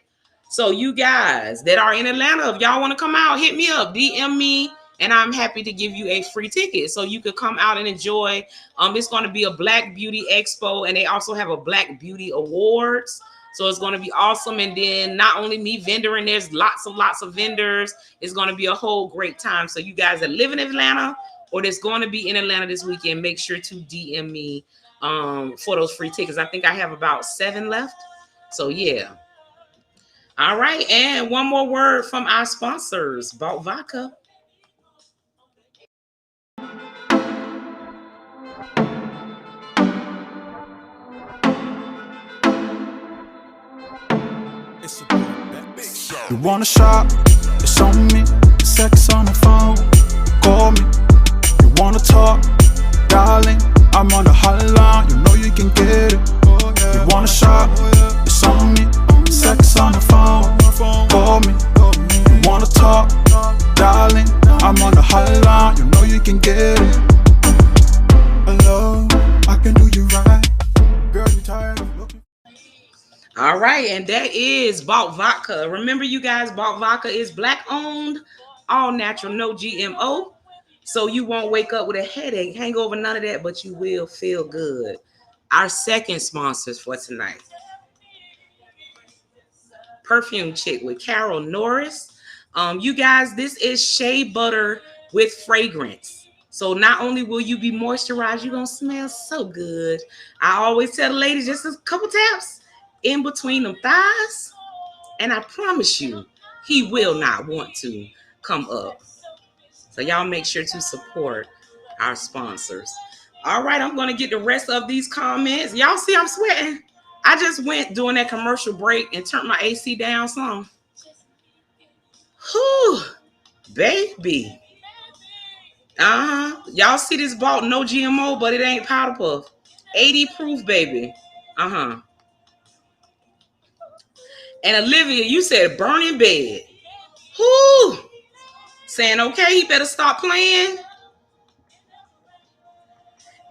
So you guys that are in Atlanta, if y'all want to come out, hit me up, DM me and I'm happy to give you a free ticket so you could come out and enjoy. It's going to be a Black Beauty Expo, and they also have a Black Beauty Awards. So it's going to be awesome. And then not only me vendoring, there's lots of vendors. It's going to be a whole great time. So you guys that live in Atlanta or that's going to be in Atlanta this weekend, make sure to DM me for those free tickets. I think I have about 7 left. So yeah. All right. And one more word from our sponsors, Balt Vodka. You wanna shop? It's on me. Sex on the phone. Call me. You wanna talk? Darling, I'm on the hotline. You know you can get it. You wanna shop? It's on me. Sex on the phone. Call me. You wanna talk? Darling, I'm on the hotline. You know you can get it. Hello, I can do you right. Girl, you tired of looking? All right, and that is Balt Vodka. Remember, you guys, Balt Vodka is Black owned, all natural, no GMO. So you won't wake up with a headache, hangover, none of that, but you will feel good. Our second sponsors for tonight, Perfume Chick with Carol Norris. You guys, this is shea butter with fragrance. So not only will you be moisturized, you're going to smell so good. I always tell the ladies just a couple taps in between them thighs, and I promise you, he will not want to come up. So y'all make sure to support our sponsors. All right, I'm going to get the rest of these comments. Y'all see I'm sweating. I just went during that commercial break and turned my AC down some. Whew, baby. Y'all see this bought no GMO, but it ain't powder puff. 80 proof, baby. And Olivia, you said burning bed. Whew. Saying, okay, he better stop playing.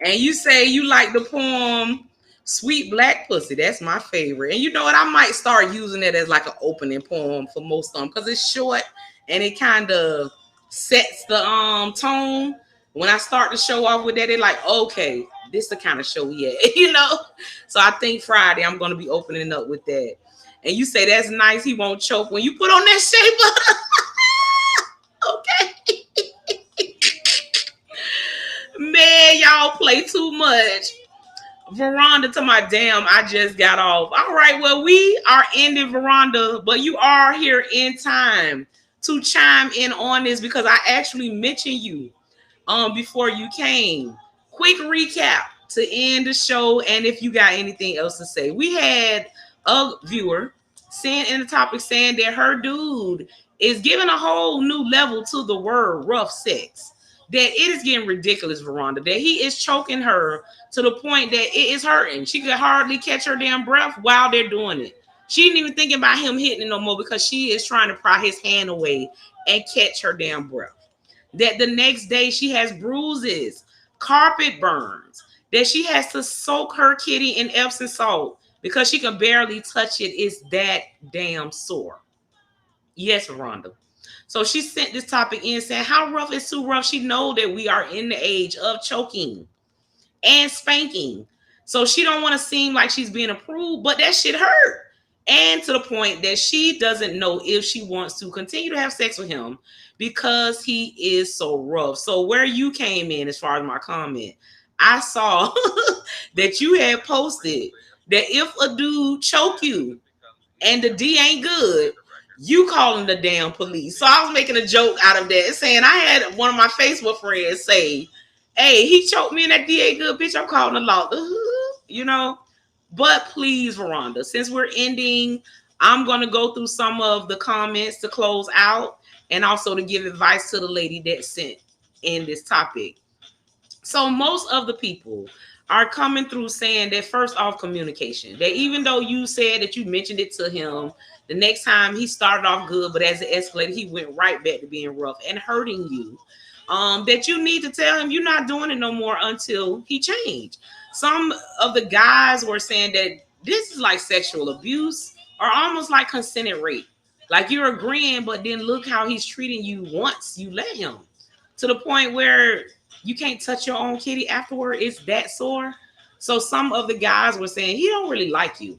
And you say you like the poem Sweet Black Pussy. That's my favorite. And you know what? I might start using it as like an opening poem for most of them because it's short and it kind of sets the tone. When I start to show off with that, they're like, okay, this is the kind of show we at, you know? So I think Friday I'm going to be opening up with that. And you say that's nice. He won't choke when you put on that shea butter. Okay. Man, y'all play too much. Veranda to my damn, I just got off. All right, well, we are ending Veranda, but you are here in time to chime in on this because I actually mentioned you before you came. Quick recap to end the show, and if you got anything else to say. We had a viewer saying in the topic saying that her dude is giving a whole new level to the word rough sex. That it is getting ridiculous, Veranda. That he is choking her to the point that it is hurting. She could hardly catch her damn breath while they're doing it. She ain't even thinking about him hitting it no more because she is trying to pry his hand away and catch her damn breath. That the next day she has bruises, carpet burns, that she has to soak her kitty in Epsom salt because she can barely touch it. It's that damn sore. Yes, Veranda. So she sent this topic in saying, how rough is too rough? She know that we are in the age of choking and spanking. So she don't want to seem like she's being approved, but that shit hurt. And to the point that she doesn't know if she wants to continue to have sex with him because he is so rough. So where you came in as far as my comment, I saw that you had posted that if a dude choke you and the D ain't good, you calling the damn police. So I was making a joke out of that, saying I had one of my Facebook friends say, hey, he choked me and that D ain't good, bitch, I'm calling the law. You know? But please, Veranda, since we're ending, I'm going to go through some of the comments to close out and also to give advice to the lady that sent in this topic. So most of the people are coming through saying that first off, communication. That even though you said that you mentioned it to him, the next time he started off good, but as it escalated, he went right back to being rough and hurting you. That you need to tell him you're not doing it no more until he changed. Some of the guys were saying that this is like sexual abuse or almost like consented rape. Like you're agreeing, but then look how he's treating you once you let him. to the point where you can't touch your own kitty afterward. It's that sore. So some of the guys were saying he don't really like you.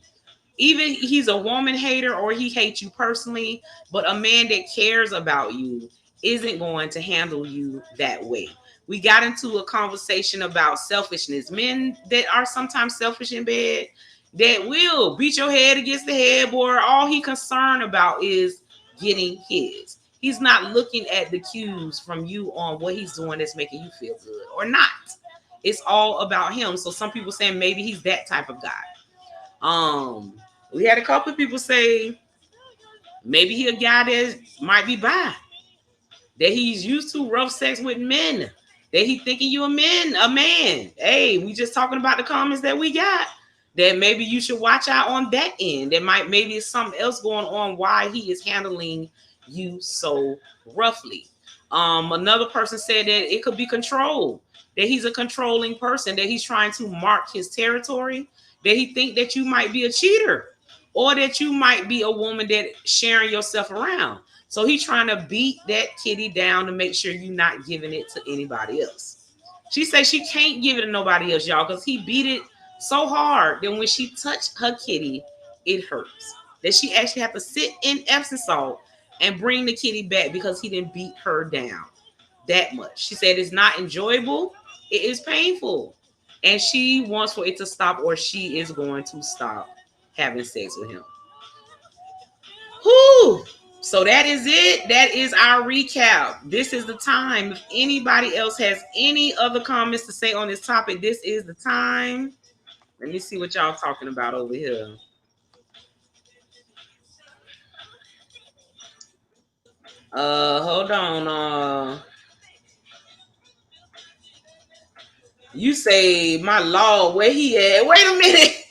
Even he's a woman hater or he hates you personally, but a man that cares about you isn't going to handle you that way. We got into a conversation about selfishness. Men that are sometimes selfish in bed that will beat your head against the headboard. All he concerned about is getting his. He's not looking at the cues from you on what he's doing that's making you feel good or not. It's all about him. So some people saying maybe he's that type of guy. We had a couple of people say maybe he a guy that might be bi, that he's used to rough sex with men, that he thinking you a man. Hey, we just talking about the comments that we got. That maybe you should watch out on that end. That maybe it's something else going on why he is handling you so roughly. Another person said that it could be control, that he's a controlling person, that he's trying to mark his territory, that he think that you might be a cheater or that you might be a woman that sharing yourself around. So he's trying to beat that kitty down to make sure you're not giving it to anybody else. She says she can't give it to nobody else, y'all, because he beat it so hard that when she touched her kitty, it hurts. That she actually have to sit in Epsom salt and bring the kitty back because he didn't beat her down that much. She said it's not enjoyable. It is painful. And she wants for it to stop or she is going to stop having sex with him. Whew. So that is it. That is our recap. This is the time. If anybody else has any other comments to say on this topic, this is the time. Let me see what y'all talking about over here. Hold on. You say, my Lord, where he at? Wait a minute.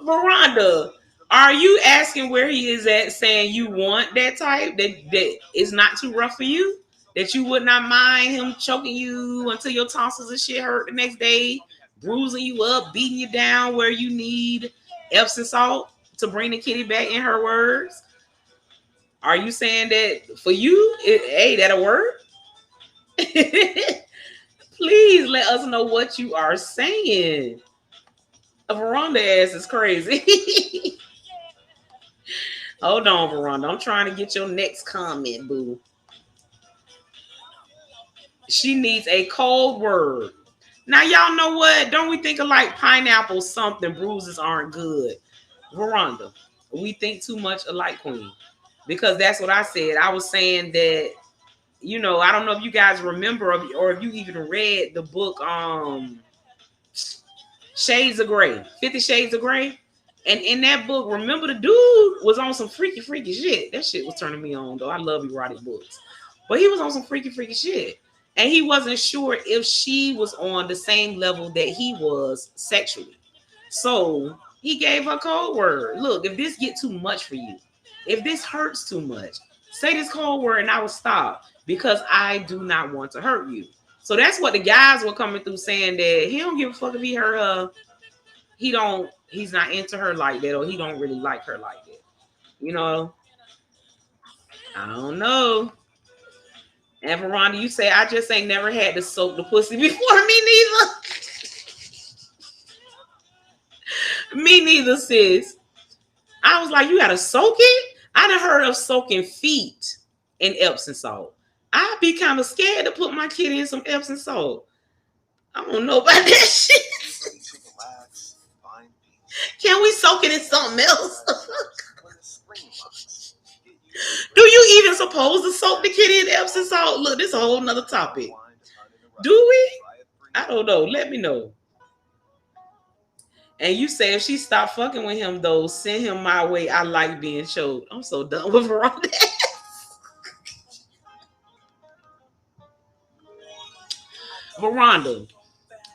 Veranda, are you asking where he is at, saying you want that type that is not too rough for you? That you would not mind him choking you until your tonsils and shit hurt the next day, bruising you up, beating you down where you need Epsom salt to bring the kitty back, in her words? Are you saying that for you, hey, that'll work? Please let us know what you are saying. A Veranda ass is crazy. Hold on, Veranda. I'm trying to get your next comment, boo. She needs a cold word. Now, y'all know what? Don't we think of like pineapple something? Bruises aren't good. Veranda, we think too much alike, Queen. Because that's what I said. I was saying that, you know, I don't know if you guys remember or if you even read the book Shades of Grey, 50 Shades of Grey. And in that book, remember the dude was on some freaky shit. That shit was turning me on, though. I love erotic books. But he was on some freaky shit. And he wasn't sure if she was on the same level that he was sexually. So he gave her code word. Look, if this get too much for you, if this hurts too much, say this code word and I will stop because I do not want to hurt you. So that's what the guys were coming through saying, that he don't give a fuck if he hurt her. He's not into her like that, or he don't really like her like that. You know? I don't know. And Veranda, you say, I just ain't never had to soak the pussy before. Me neither. Me neither, sis. I was like, you gotta soak it? I done heard of soaking feet in Epsom salt. I'd be kind of scared to put my kid in some Epsom salt. I don't know about that shit. Can we soak it in something else? Do you even supposed to soak the kitty in Epsom salt? Look, this is a whole nother topic. Do we? I don't know. Let me know. And you say if she stopped fucking with him, though, send him my way. I like being choked. I'm so done with her on that. Veranda,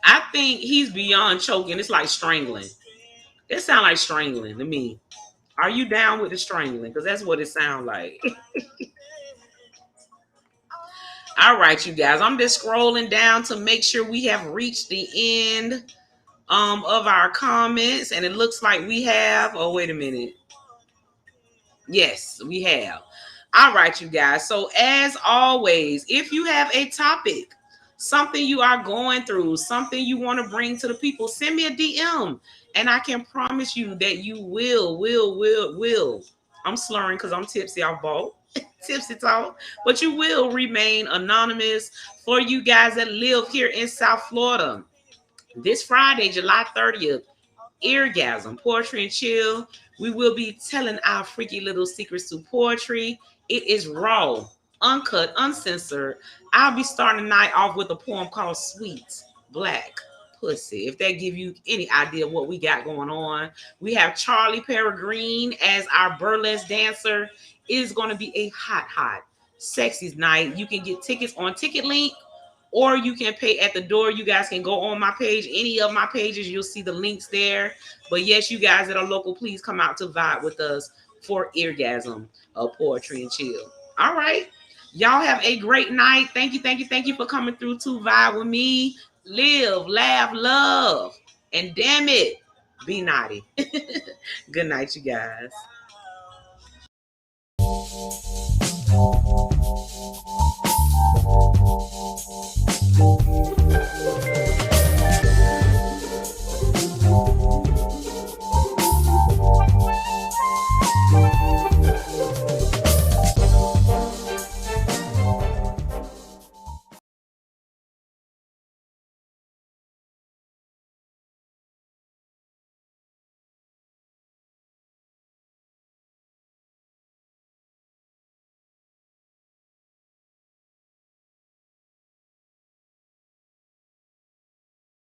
I think he's beyond choking. It's like strangling. It sounds like strangling to me. Are you down with the strangling? Because that's what it sounds like. All right, you guys. I'm just scrolling down to make sure we have reached the end of our comments. And it looks like we have. Oh, wait a minute. Yes, we have. All right, you guys. So, as always, if you have a topic, something you are going through, something you want to bring to the people, send me a DM. And I can promise you that you will. I'm slurring because I'm tipsy off ball, tipsy talk, but you will remain anonymous for you guys that live here in South Florida. This Friday, July 30th, Eargasm, Poetry and Chill. We will be telling our freaky little secrets through poetry. It is raw, uncut, uncensored. I'll be starting the night off with a poem called Sweet Black Pussy. If that give you any idea of what we got going on. We have Charlie Peregrine as our burlesque dancer. It is going to be a hot, sexy night. You can get tickets on Ticket Link or you can pay at the door. You guys can go on my page, any of my pages, you'll see the links there. But yes, you guys that are local, please come out to vibe with us for Eargasm of Poetry and Chill. All right. Y'all have a great night. Thank you for coming through to vibe with me. Live, laugh, love, and damn it, be naughty. Good night, you guys.